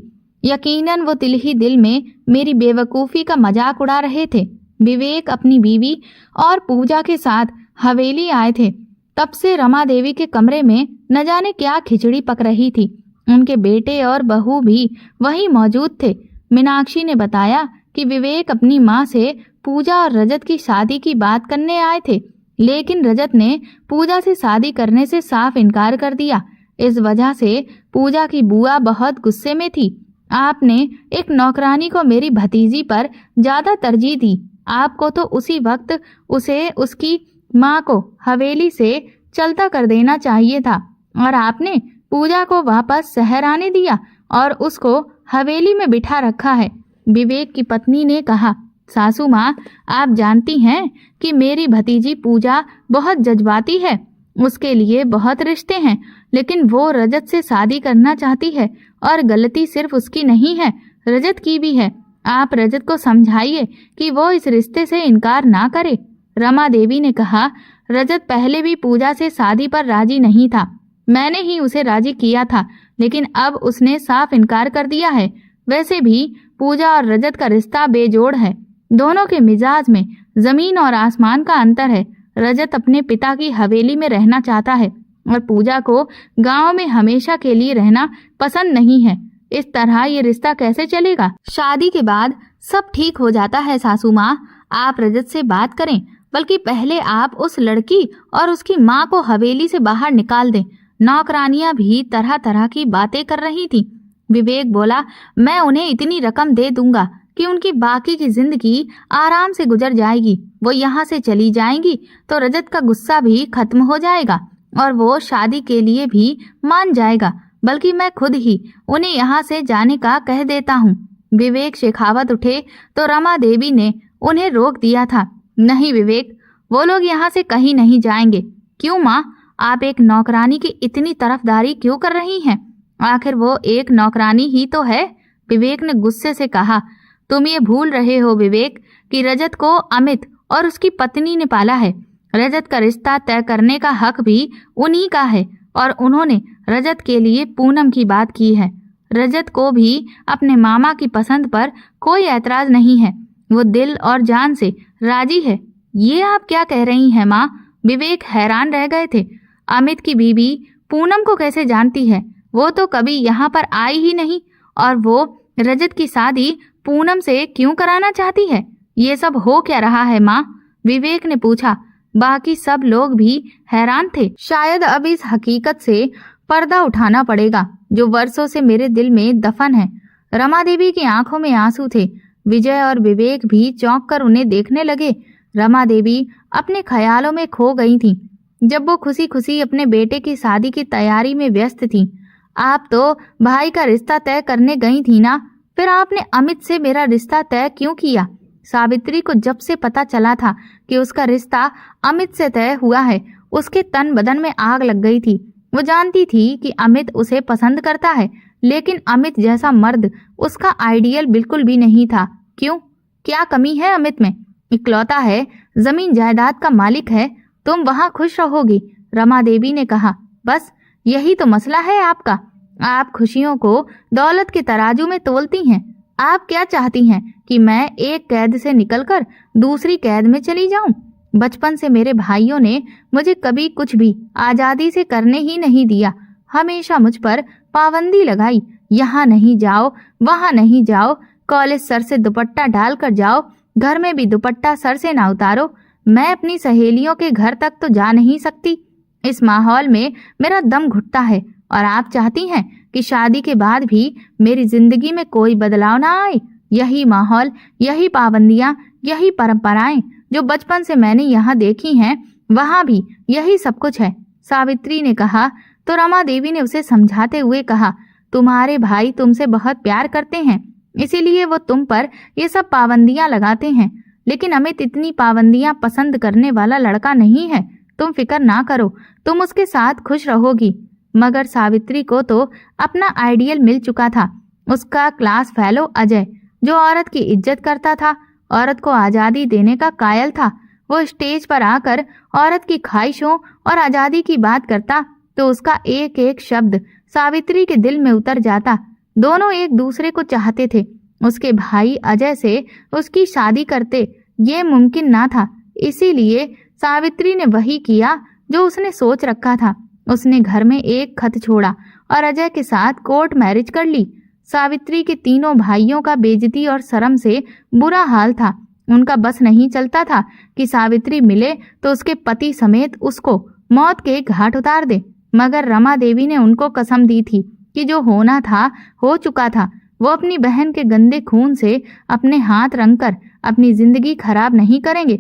यकीनन वो दिल ही दिल में मेरी बेवकूफ़ी का मजाक उड़ा रहे थे। विवेक अपनी बीवी और पूजा के साथ हवेली आए थे। तब से रमा देवी के कमरे में न जाने क्या खिचड़ी पक रही थी। उनके बेटे और बहू भी वहीं मौजूद थे। मीनाक्षी ने बताया कि विवेक अपनी माँ से पूजा और रजत की शादी की बात करने आए थे, लेकिन रजत ने पूजा से शादी करने से साफ इनकार कर दिया। इस वजह से पूजा की बुआ बहुत गुस्से में थी। आपने एक नौकरानी को मेरी भतीजी पर ज्यादा तरजीह दी। आपको तो उसी वक्त उसे उसकी माँ को हवेली से चलता कर देना चाहिए था, और आपने पूजा को वापस शहर आने दिया और उसको हवेली में बिठा रखा है। विवेक की पत्नी ने कहा, सासू माँ, आप जानती हैं कि मेरी भतीजी पूजा बहुत जज्बाती है। उसके लिए बहुत रिश्ते हैं, लेकिन वो रजत से शादी करना चाहती है और गलती सिर्फ उसकी नहीं है, रजत की भी है। आप रजत को समझाइए कि वो इस रिश्ते से इनकार ना करे। रमा देवी ने कहा, रजत पहले भी पूजा से शादी पर राजी नहीं था। मैंने ही उसे राजी किया था, लेकिन अब उसने साफ इनकार कर दिया है। वैसे भी पूजा और रजत का रिश्ता बेजोड़ है। दोनों के मिजाज में जमीन और आसमान का अंतर है। रजत अपने पिता की हवेली में रहना चाहता है और पूजा को गांव में हमेशा के लिए रहना पसंद नहीं है। इस तरह ये रिश्ता कैसे चलेगा? शादी के बाद सब ठीक हो जाता है सासू माँ। आप रजत से बात करें, बल्कि पहले आप उस लड़की और उसकी माँ को हवेली से बाहर निकाल दें। नौकरानियां भी तरह तरह की बातें कर रही थी। विवेक बोला, मैं उन्हें इतनी रकम दे दूंगा कि उनकी बाकी की जिंदगी आराम से गुजर जाएगी। वो यहाँ से चली जाएंगी तो रजत का गुस्सा भी खत्म हो जाएगा और वो शादी के लिए भी मान जाएगा। बल्कि मैं खुद ही उन्हें यहाँ से जाने का कह देता हूँ। विवेक शेखावत उठे तो रमा देवी ने उन्हें रोक दिया था। नहीं विवेक, वो लोग यहाँ से कहीं नहीं जाएंगे। क्यों माँ, आप एक नौकरानी की इतनी तरफदारी क्यों कर रही हैं? आखिर वो एक नौकरानी ही तो है। विवेक ने गुस्से से कहा। तुम ये भूल रहे हो विवेक कि रजत को अमित और उसकी पत्नी ने पाला है। रजत का रिश्ता तय करने का हक भी उन्हीं का है और उन्होंने रजत के लिए पूनम की बात की है। रजत को भी अपने मामा की पसंद पर कोई ऐतराज नहीं है। वो दिल और जान से राजी है। ये आप क्या कह रही हैं माँ? विवेक हैरान रह गए थे। अमित की बीवी पूनम को कैसे जानती है? वो तो कभी यहाँ पर आई ही नहीं। और वो रजत की शादी पूनम से क्यों कराना चाहती है? ये सब हो क्या रहा है माँ? विवेक ने पूछा। बाकी सब लोग भी हैरान थे। शायद अब इस हकीकत से पर्दा उठाना पड़ेगा जो वर्षों से मेरे दिल में दफन है। रमा देवी की आंखों में आंसू थे। विजय और विवेक भी चौंक कर उन्हें देखने लगे। रमा देवी अपने ख्यालों में खो गई थीं। जब वो खुशी खुशी अपने बेटे की शादी की तैयारी में व्यस्त थीं। आप तो भाई का रिश्ता तय करने गई थी ना, फिर आपने अमित से मेरा रिश्ता तय क्यों किया? सावित्री को जब से पता चला था कि उसका रिश्ता अमित से तय हुआ है, उसके तन बदन में आग लग गई थी। वो जानती थी कि अमित उसे पसंद करता है, लेकिन अमित जैसा मर्द उसका आइडियल बिल्कुल भी नहीं था। क्यों? क्या कमी है अमित में? इकलौता है, जमीन जायदाद का मालिक है, तुम वहां खुश रहोगी। रमा देवी ने कहा। बस यही तो मसला है आपका। आप खुशियों को दौलत के तराजू में तोलती हैं। आप क्या चाहती हैं कि मैं एक कैद से निकलकर दूसरी कैद में चली जाऊं? बचपन से मेरे भाइयों ने मुझे कभी कुछ भी आजादी से करने ही नहीं दिया। हमेशा मुझ पर पाबंदी लगाई। यहाँ नहीं जाओ, वहाँ नहीं जाओ, कॉलेज सर से दुपट्टा डाल कर जाओ, घर में भी दुपट्टा सर से ना उतारो। मैं अपनी सहेलियों के घर तक तो जा नहीं सकती। इस माहौल में मेरा दम घुटता है और आप चाहती हैं कि शादी के बाद भी मेरी जिंदगी में कोई बदलाव ना आए। यही माहौल, यही पाबंदियां, यही परंपराएं जो बचपन से मैंने यहाँ देखी हैं, वहाँ भी यही सब कुछ है। सावित्री ने कहा तो रमा देवी ने उसे समझाते हुए कहा, तुम्हारे भाई तुमसे बहुत प्यार करते हैं, इसीलिए वो तुम पर ये सब पाबंदियां लगाते हैं। लेकिन अमित इतनी पाबंदियां पसंद करने वाला लड़का नहीं है। तुम फिक्र ना करो, तुम उसके साथ खुश रहोगी। मगर सावित्री को तो अपना आइडियल मिल चुका था। उसका क्लास फेलो अजय, जो औरत की इज्जत करता था, औरत को आज़ादी देने का कायल था। वो स्टेज पर आकर औरत की ख्वाहिशों और आज़ादी की बात करता तो उसका एक एक शब्द सावित्री के दिल में उतर जाता। दोनों एक दूसरे को चाहते थे। उसके भाई अजय से उसकी शादी करते ये मुमकिन ना था। इसीलिए सावित्री ने वही किया जो उसने सोच रखा था। उसने घर में एक खत छोड़ा और अजय के साथ कोर्ट मैरिज कर ली। सावित्री के तीनों भाइयों का बेइज्जती और शर्म से बुरा हाल था। उनका बस नहीं चलता था कि सावित्री मिले तो उसके पति समेत उसको मौत के घाट उतार दे। मगर रमा देवी ने उनको कसम दी थी कि जो होना था हो चुका था। वो अपनी बहन के गंदे खून से अपने हाथ रंगकर अपनी जिंदगी खराब नहीं करेंगे।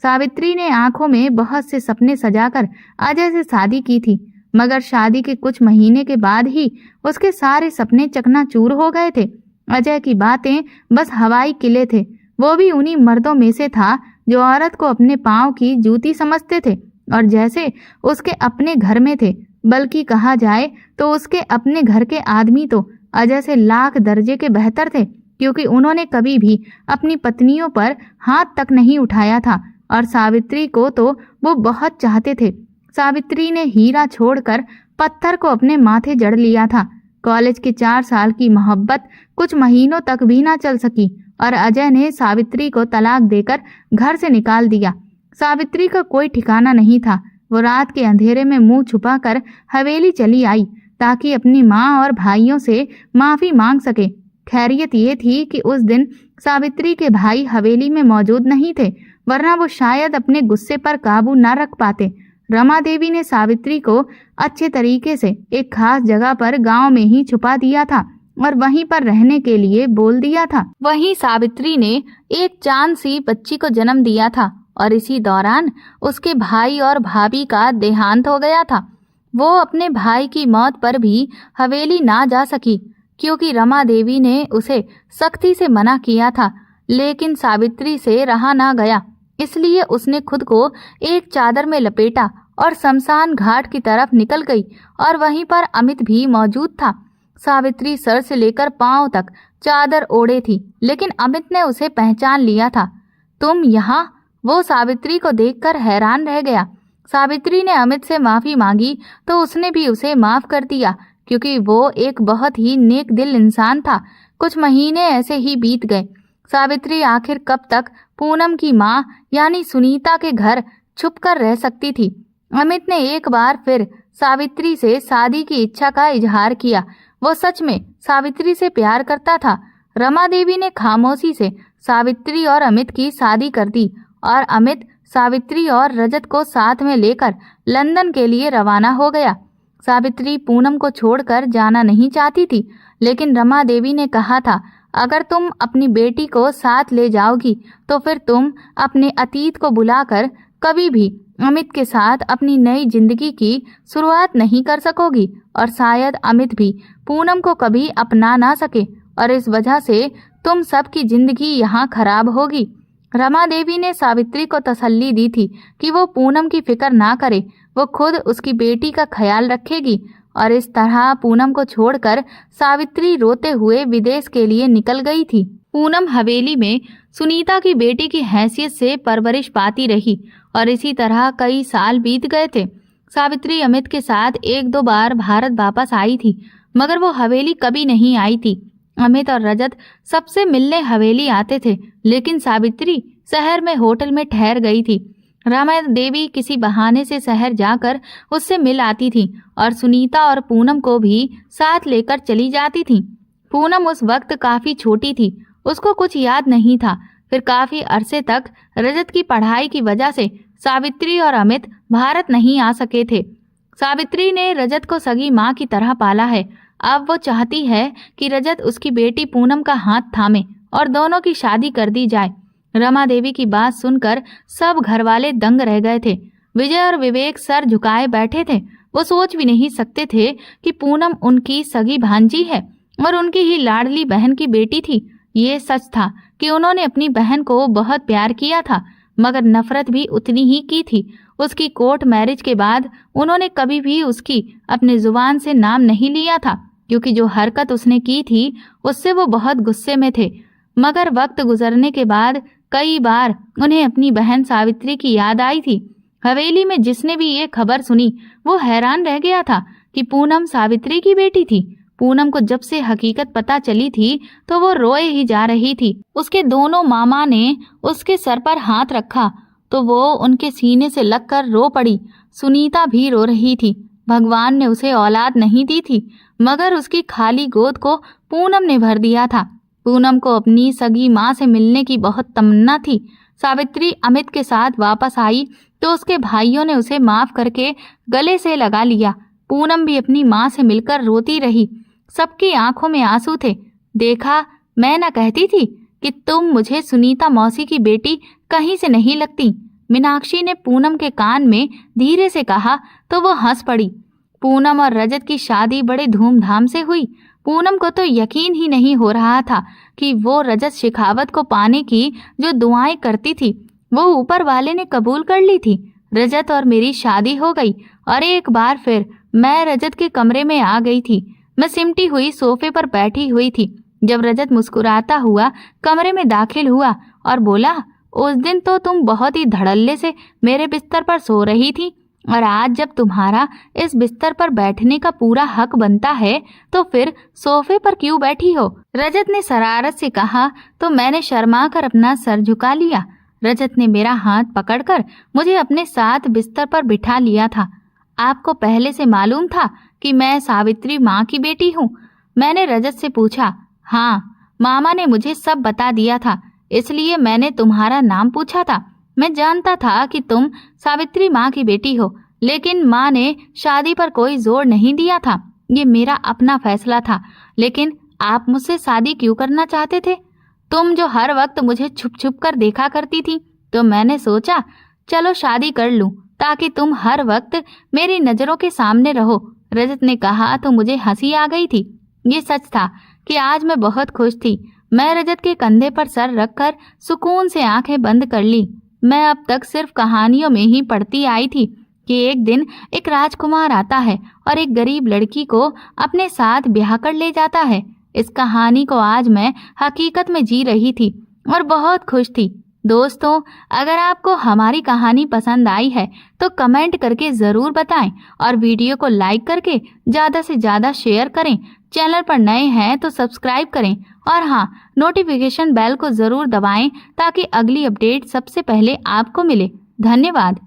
सावित्री ने आंखों में बहुत से सपने सजाकर अजय से शादी की थी, मगर शादी के कुछ महीने के बाद ही उसके सारे सपने चकनाचूर हो गए थे। अजय की बातें बस हवाई किले थे। वो भी उन्हीं मर्दों में से था जो औरत को अपने पांव की जूती समझते थे और जैसे उसके अपने घर में थे। बल्कि कहा जाए तो उसके अपने घर के आदमी तो अजय से लाख दर्जे के बेहतर थे, क्योंकि उन्होंने कभी भी अपनी पत्नियों पर हाथ तक नहीं उठाया था और सावित्री को तो वो बहुत चाहते थे। सावित्री ने हीरा छोड़कर पत्थर को अपने माथे जड़ लिया था। कॉलेज के 4 साल की मोहब्बत कुछ महीनों तक भी ना चल सकी और अजय ने सावित्री को तलाक देकर घर से निकाल दिया। सावित्री का कोई ठिकाना नहीं था। वो रात के अंधेरे में मुंह छुपाकर हवेली चली आई ताकि अपनी माँ और भाइयों से माफी मांग सके। खैरियत ये थी कि उस दिन सावित्री के भाई हवेली में मौजूद नहीं थे, वरना वो शायद अपने गुस्से पर काबू न रख पाते। रमा देवी ने सावित्री को अच्छे तरीके से एक खास जगह पर गांव में ही छुपा दिया था और वहीं पर रहने के लिए बोल दिया था। वहीं सावित्री ने एक चांद सी बच्ची को जन्म दिया था और इसी दौरान उसके भाई और भाभी का देहांत हो गया था। वो अपने भाई की मौत पर भी हवेली ना जा सकी क्योंकि रमा देवी ने उसे सख्ती से मना किया था, लेकिन सावित्री से रहा ना गया। इसलिए उसने खुद को एक चादर में लपेटा और शमशान घाट की तरफ निकल गई और वहीं पर अमित भी मौजूद था। सावित्री सर से लेकर पांव तक चादर ओढ़े थी, लेकिन अमित ने उसे पहचान लिया था। तुम यहाँ? वो सावित्री को देखकर हैरान रह गया। सावित्री ने अमित से माफी मांगी तो उसने भी उसे माफ कर दिया, क्योंकि वो एक बहुत ही नेक दिल इंसान था। कुछ महीने ऐसे ही बीत गए। सावित्री आखिर कब तक पूनम की माँ यानी सुनीता के घर छुपकर रह सकती थी। अमित ने एक बार फिर सावित्री से शादी की इच्छा का इजहार किया। वो सच में सावित्री से प्यार करता था। रमा देवी ने खामोशी से सावित्री और अमित की शादी कर दी और अमित सावित्री और रजत को साथ में लेकर लंदन के लिए रवाना हो गया। सावित्री पूनम को छोड़कर जाना नहीं चाहती थी, लेकिन रमा देवी ने कहा था, अगर तुम अपनी बेटी को साथ ले जाओगी तो फिर तुम अपने अतीत को भुलाकर कभी भी अमित के साथ अपनी नई जिंदगी की शुरुआत नहीं कर सकोगी और शायद अमित भी पूनम को कभी अपना ना सके और इस वजह से तुम सबकी जिंदगी यहाँ खराब होगी। रमा देवी ने सावित्री को तसल्ली दी थी कि वो पूनम की फिक्र ना करे, वो खुद उसकी बेटी का ख्याल रखेगी। और इस तरह पूनम को छोड़कर सावित्री रोते हुए विदेश के लिए निकल गई थी। पूनम हवेली में सुनीता की बेटी की हैसियत से परवरिश पाती रही और इसी तरह कई साल बीत गए थे। सावित्री अमित के साथ एक दो बार भारत वापस आई थी, मगर वो हवेली कभी नहीं आई थी। अमित और रजत सबसे मिलने हवेली आते थे, लेकिन सावित्री शहर में होटल में ठहर गई थी। रमा देवी किसी बहाने से शहर जाकर उससे मिल आती थी और सुनीता और पूनम को भी साथ लेकर चली जाती थी। पूनम उस वक्त काफी छोटी थी, उसको कुछ याद नहीं था। फिर काफी अरसे तक रजत की पढ़ाई की वजह से सावित्री और अमित भारत नहीं आ सके थे। सावित्री ने रजत को सगी माँ की तरह पाला है। अब वो चाहती है कि रजत उसकी बेटी पूनम का हाथ थामे और दोनों की शादी कर दी जाए। रमा देवी की बात सुनकर सब घरवाले दंग रह गए थे। विजय और विवेक सर झुकाए बैठे थे। वो सोच भी नहीं सकते थे कि पूनम उनकी सगी भांजी है और उनकी ही लाडली बहन की बेटी थी। ये सच था कि उन्होंने अपनी बहन को बहुत प्यार किया था, मगर नफरत भी उतनी ही की थी। उसकी कोर्ट मैरिज के बाद उन्होंने कभी भी उसकी अपने जुबान से नाम नहीं लिया था, क्योंकि जो हरकत उसने की थी उससे वो बहुत गुस्से में थे। मगर वक्त गुजरने के बाद कई बार उन्हें अपनी बहन सावित्री की याद आई थी। हवेली में जिसने भी ये खबर सुनी वो हैरान रह गया था कि पूनम सावित्री की बेटी थी। पूनम को जब से हकीकत पता चली थी तो वो रोए ही जा रही थी। उसके दोनों मामा ने उसके सर पर हाथ रखा तो वो उनके सीने से लगकर रो पड़ी। सुनीता भी रो रही थी। भगवान ने उसे औलाद नहीं दी थी, मगर उसकी खाली गोद को पूनम ने भर दिया था। पूनम को अपनी सगी माँ से मिलने की बहुत तमन्ना थी। सावित्री अमित के साथ वापस आई तो उसके भाइयों ने उसे माफ करके गले से लगा लिया। पूनम भी अपनी माँ से मिलकर रोती रही। सबकी आंखों में आंसू थे। देखा, मैं न कहती थी कि तुम मुझे सुनीता मौसी की बेटी कहीं से नहीं लगती। मीनाक्षी ने पूनम के कान में धीरे से कहा तो वो हंस पड़ी। पूनम और रजत की शादी बड़े धूमधाम से हुई। पूनम को तो यकीन ही नहीं हो रहा था कि वो रजत शेखावत को पाने की जो दुआएं करती थी वो ऊपर वाले ने कबूल कर ली थी। रजत और मेरी शादी हो गई और एक बार फिर मैं रजत के कमरे में आ गई थी। मैं सिमटी हुई सोफे पर बैठी हुई थी जब रजत मुस्कुराता हुआ कमरे में दाखिल हुआ और बोला, उस दिन तो तुम बहुत ही धड़ल्ले से मेरे बिस्तर पर सो रही थी और आज जब तुम्हारा इस बिस्तर पर बैठने का पूरा हक बनता है तो फिर सोफे पर क्यों बैठी हो? रजत ने शरारत से कहा तो मैंने शर्मा कर अपना सर झुका लिया। रजत ने मेरा हाथ पकड़कर मुझे अपने साथ बिस्तर पर बिठा लिया था। आपको पहले से मालूम था कि मैं सावित्री माँ की बेटी हूँ? मैंने रजत से पूछा। हाँ, मामा ने मुझे सब बता दिया था, इसलिए मैंने तुम्हारा नाम पूछा था। मैं जानता था कि तुम सावित्री माँ की बेटी हो, लेकिन माँ ने शादी पर कोई जोर नहीं दिया था। ये मेरा अपना फैसला था। लेकिन आप मुझसे शादी क्यों करना चाहते थे? तुम जो हर वक्त मुझे छुप छुप कर देखा करती थी, तो मैंने सोचा चलो शादी कर लूं ताकि तुम हर वक्त मेरी नजरों के सामने रहो। रजत ने कहा तो मुझे हंसी आ गई थी। ये सच था कि आज मैं बहुत खुश थी। मैं रजत के कंधे पर सर रखकर सुकून से आंखें बंद कर ली। मैं अब तक सिर्फ कहानियों में ही पढ़ती आई थी कि एक दिन एक राजकुमार आता है और एक गरीब लड़की को अपने साथ ब्याह कर ले जाता है। इस कहानी को आज मैं हकीकत में जी रही थी और बहुत खुश थी। दोस्तों, अगर आपको हमारी कहानी पसंद आई है तो कमेंट करके ज़रूर बताएं और वीडियो को लाइक करके ज़्यादा से ज़्यादा शेयर करें। चैनल पर नए हैं तो सब्सक्राइब करें और हाँ, नोटिफिकेशन बेल को ज़रूर दबाएं ताकि अगली अपडेट सबसे पहले आपको मिले। धन्यवाद।